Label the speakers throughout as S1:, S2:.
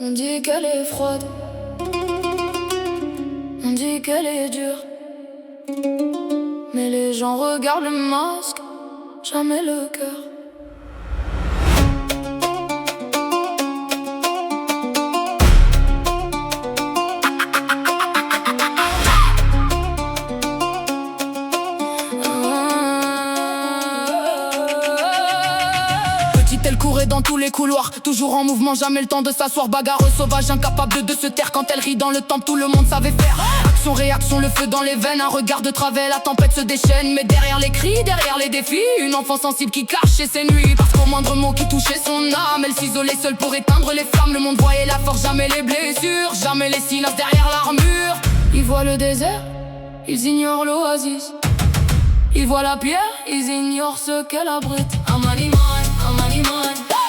S1: On dit qu'elle est froide, on dit qu'elle est dure, mais les gens regardent le masque, jamais le cœur.
S2: Elle courait dans tous les couloirs, toujours en mouvement, jamais le temps de s'asseoir. Bagarre sauvage, incapable de se taire. Quand elle rit dans le temple, tout le monde savait faire. Action, réaction, le feu dans les veines. Un regard de travers, la tempête se déchaîne. Mais derrière les cris, derrière les défis, une enfant sensible qui cachait ses nuits. Parce qu'au moindre mot qui touchait son âme, elle s'isolait seule pour éteindre les flammes. Le monde voyait la force, jamais les blessures, jamais les silences derrière l'armure. Ils voient le désert, ils ignorent l'oasis. Ils voient la pierre, ils ignorent ce qu'elle abrite.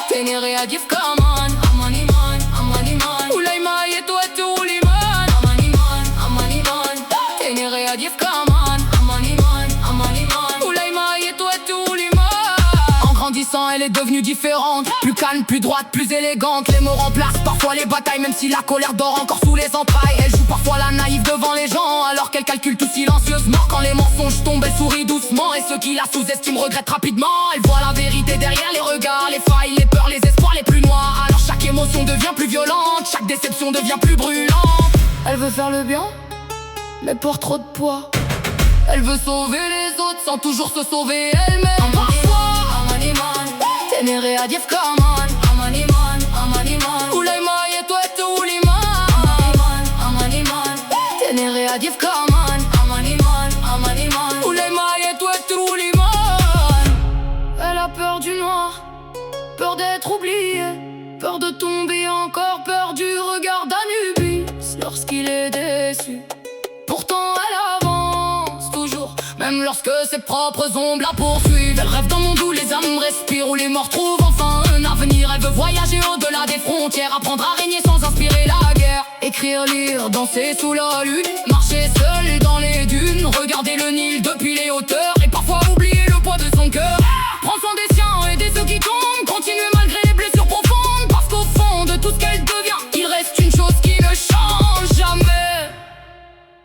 S2: Ténéré à Dief Kaman, Amani man, Amani man. Oulaïma et toi tout liman, Amani man, Amani man. Ténéré à Dief Kaman, Amani man, Amani man. Oulaïma et toi tout liman. En grandissant, elle est devenue différente, plus calme, plus droite, plus élégante. Les mots remplacent parfois les batailles, même si la colère dort encore sous les entrailles. Elle joue parfois la naïve devant les gens, alors qu'elle calcule tout silencieusement. Quand les mensonges tombent, elle sourit doucement, et ceux qui la sous-estiment regrettent rapidement. Elle voit la vérité derrière les regards, les failles, les peurs, les espoirs les plus noirs. Alors chaque émotion devient plus violente, chaque déception devient plus brûlante. Elle veut faire le bien, mais porte trop de poids. Elle veut sauver les autres sans toujours se sauver elle-même. Parfois, Amani man, Ténéré à Dief Kaman, Amani man, Amani man. Oulaïma et toi tout liman, Amani man, Ténéré à Dief Kaman, Amani man, Amani man. Oulaïma et toi tout liman. Elle a peur du noir, peur d'être oubliée, peur de tomber encore, peur du regard d'Anubis lorsqu'il est déçu. Pourtant elle avance toujours, même lorsque ses propres ombres la poursuivent. Elle rêve d'un monde où les âmes respirent, où les morts trouvent enfin un avenir. Elle veut voyager au-delà des frontières, apprendre à régner sans inspirer la guerre. Écrire, lire, danser sous la lune, marcher seul dans les dunes, regarder le Nil depuis les hauteurs, et parfois oublier le poids de son cœur. Prendre soin des siens, aider ceux qui tombent, continuer malgré les blessures profondes. Parce qu'au fond de tout ce qu'elle devient, il reste une chose qui ne change jamais: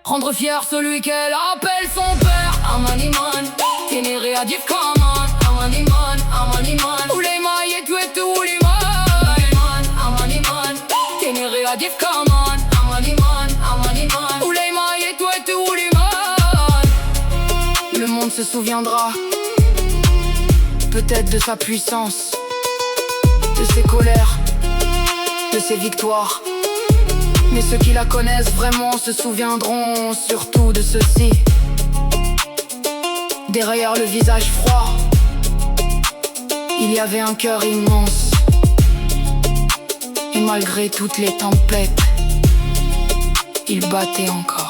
S2: rendre fier celui qu'elle appelle son père. Amani man, Ténéré à Dief Kaman, Amani man, Amani man. Oulaïma et tu es tout liman, Amani man, Ténéré à Dief Kaman, Amani man, Amani man. Oulaïma et tu es tout liman. Le monde se souviendra peut-être de sa puissance, de ses colères, de ses victoires. Mais ceux qui la connaissent vraiment se souviendront surtout de ceci: derrière le visage froid, il y avait un cœur immense. Et malgré toutes les tempêtes, il battait encore.